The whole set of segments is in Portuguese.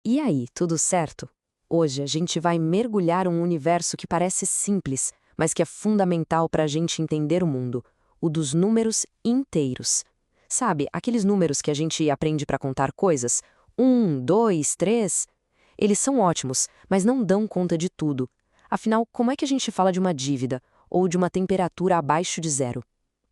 E aí, tudo certo? Hoje a gente vai mergulhar um universo que parece simples, mas que é fundamental para a gente entender o mundo, o dos números inteiros. Sabe, aqueles números que a gente aprende para contar coisas? Um, dois, três? Eles são ótimos, mas não dão conta de tudo. Afinal, como é que a gente fala de uma dívida ou de uma temperatura abaixo de zero?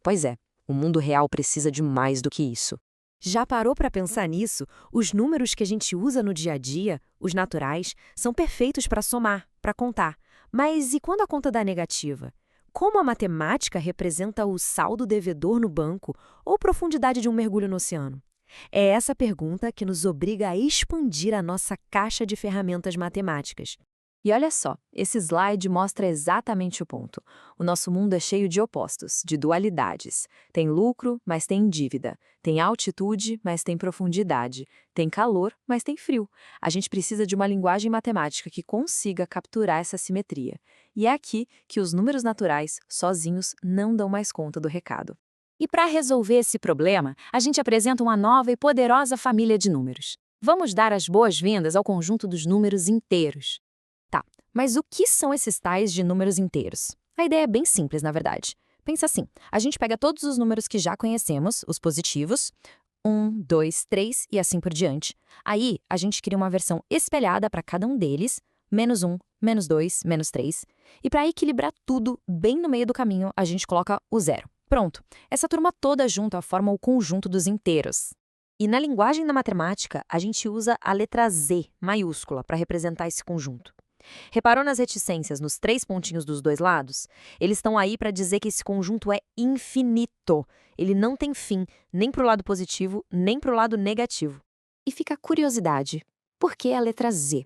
Pois é, o mundo real precisa de mais do que isso. Já parou para pensar nisso? Os números que a gente usa no dia a dia, os naturais, são perfeitos para somar, para contar. Mas e quando a conta dá negativa? Como a matemática representa o saldo devedor no banco ou profundidade de um mergulho no oceano? É essa pergunta que nos obriga a expandir a nossa caixa de ferramentas matemáticas. E olha só, esse slide mostra exatamente o ponto. O nosso mundo é cheio de opostos, de dualidades. Tem lucro, mas tem dívida. Tem altitude, mas tem profundidade. Tem calor, mas tem frio. A gente precisa de uma linguagem matemática que consiga capturar essa simetria. E é aqui que os números naturais, sozinhos, não dão mais conta do recado. E para resolver esse problema, a gente apresenta uma nova e poderosa família de números. Vamos dar as boas-vindas ao conjunto dos números inteiros. Tá, mas o que são esses tais de números inteiros? A ideia é bem simples, na verdade. Pensa assim, a gente pega todos os números que já conhecemos, os positivos, 1, 2, 3 e assim por diante. Aí, a gente cria uma versão espelhada para cada um deles, menos 1, menos 2, menos 3. E para equilibrar tudo, bem no meio do caminho, a gente coloca o zero. Pronto, essa turma toda junta forma o conjunto dos inteiros. E na linguagem da matemática, a gente usa a letra Z maiúscula para representar esse conjunto. Reparou nas reticências nos 3 pontinhos dos dois lados? Eles estão aí para dizer que esse conjunto é infinito. Ele não tem fim, nem para o lado positivo, nem para o lado negativo. E fica a curiosidade, por que a letra Z?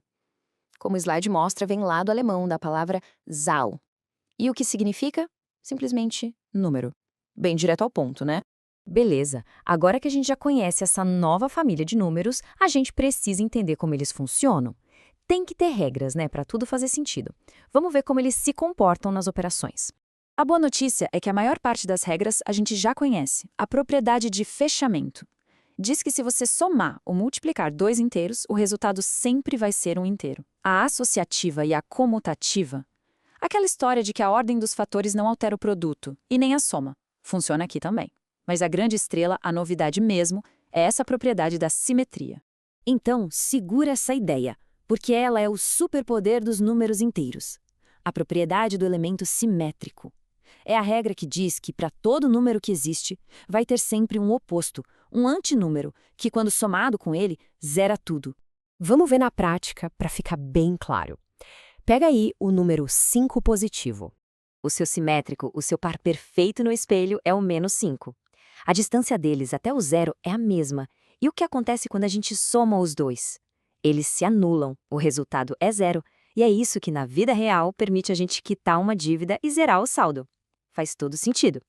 Como o slide mostra, vem lá do alemão, da palavra Zahl. E o que significa? Simplesmente número. Bem direto ao ponto, né? Beleza, agora que a gente já conhece essa nova família de números, a gente precisa entender como eles funcionam. Tem que ter regras, né, para tudo fazer sentido. Vamos ver como eles se comportam nas operações. A boa notícia é que a maior parte das regras a gente já conhece. A propriedade de fechamento diz que se você somar ou multiplicar dois inteiros, o resultado sempre vai ser um inteiro. A associativa e a comutativa, aquela história de que a ordem dos fatores não altera o produto, e nem a soma, funciona aqui também. Mas a grande estrela, a novidade mesmo, é essa propriedade da simetria. Então, segura essa ideia, porque ela é o superpoder dos números inteiros. A propriedade do elemento simétrico. É a regra que diz que para todo número que existe, vai ter sempre um oposto, um antinúmero, que quando somado com ele, zera tudo. Vamos ver na prática para ficar bem claro. Pega aí o número 5 positivo. O seu simétrico, o seu par perfeito no espelho é o menos 5. A distância deles até o zero é a mesma. E o que acontece quando a gente soma os dois? Eles se anulam, o resultado é zero, e é isso que na vida real permite a gente quitar uma dívida e zerar o saldo. Faz todo sentido.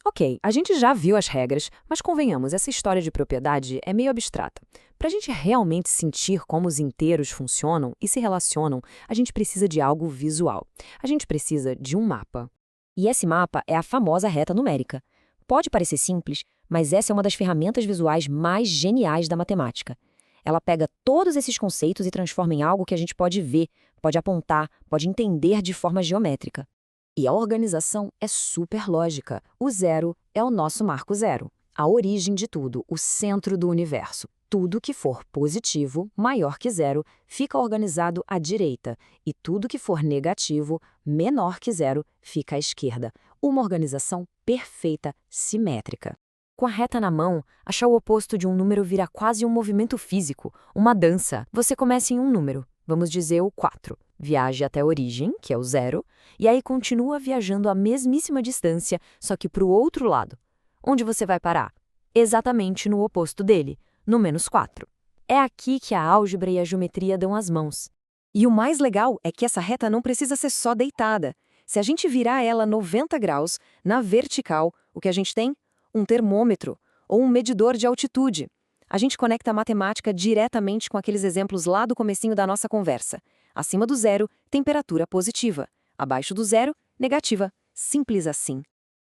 Ok, a gente já viu as regras, mas convenhamos, essa história de propriedade é meio abstrata. Para a gente realmente sentir como os inteiros funcionam e se relacionam, a gente precisa de algo visual. A gente precisa de um mapa. E esse mapa é a famosa reta numérica. Pode parecer simples, mas essa é uma das ferramentas visuais mais geniais da matemática. Ela pega todos esses conceitos e transforma em algo que a gente pode ver, pode apontar, pode entender de forma geométrica. E a organização é super lógica. O zero é o nosso marco zero, a origem de tudo, o centro do universo. Tudo que for positivo, maior que zero, fica organizado à direita, e tudo que for negativo, menor que zero, fica à esquerda. Uma organização perfeita, simétrica. Com a reta na mão, achar o oposto de um número vira quase um movimento físico, uma dança. Você começa em um número, vamos dizer o 4. Viaje até a origem, que é o zero, e aí continua viajando a mesmíssima distância, só que para o outro lado. Onde você vai parar? Exatamente no oposto dele, no menos 4. É aqui que a álgebra e a geometria dão as mãos. E o mais legal é que essa reta não precisa ser só deitada. Se a gente virar ela 90 graus, na vertical, o que a gente tem? Um termômetro ou um medidor de altitude. A gente conecta a matemática diretamente com aqueles exemplos lá do comecinho da nossa conversa. Acima do zero, temperatura positiva. Abaixo do zero, negativa. Simples assim.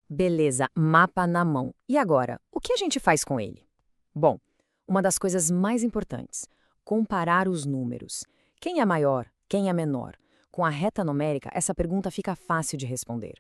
Beleza, mapa na mão. E agora, o que a gente faz com ele? Bom, uma das coisas mais importantes. comparar os números. Quem é maior? Quem é menor? Com a reta numérica, essa pergunta fica fácil de responder.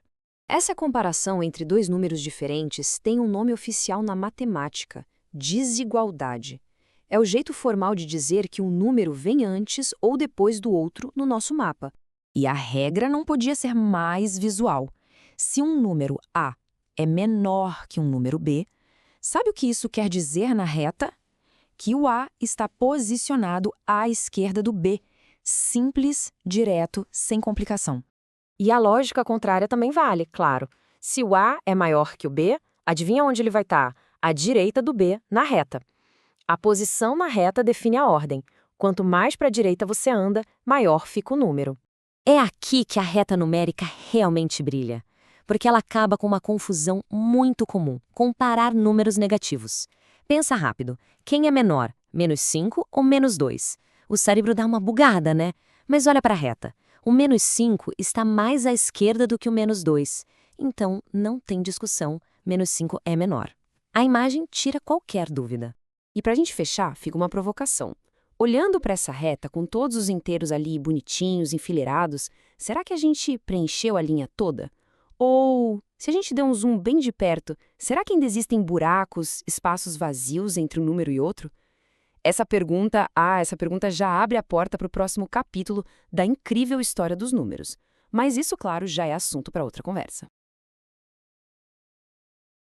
Essa comparação entre dois números diferentes tem um nome oficial na matemática: desigualdade. É o jeito formal de dizer que um número vem antes ou depois do outro no nosso mapa. E a regra não podia ser mais visual. Se um número A é menor que um número B, sabe o que isso quer dizer na reta? Que o A está posicionado à esquerda do B. Simples, direto, sem complicação. E a lógica contrária também vale, claro. Se o A é maior que o B, adivinha onde ele vai estar? À direita do B, na reta. A posição na reta define a ordem. Quanto mais para a direita você anda, maior fica o número. É aqui que a reta numérica realmente brilha, porque ela acaba com uma confusão muito comum: comparar números negativos. Pensa rápido, quem é menor, -5 ou -2? O cérebro dá uma bugada, né? Mas olha para a reta. O -5 está mais à esquerda do que o -2. Então, não tem discussão, -5 é menor. A imagem tira qualquer dúvida. E para a gente fechar, fica uma provocação. Olhando para essa reta, com todos os inteiros ali bonitinhos, enfileirados, será que a gente preencheu a linha toda? Ou, se a gente der um zoom bem de perto, será que ainda existem buracos, espaços vazios entre um número e outro? Essa pergunta já abre a porta para o próximo capítulo da incrível história dos números. Mas isso, claro, já é assunto para outra conversa.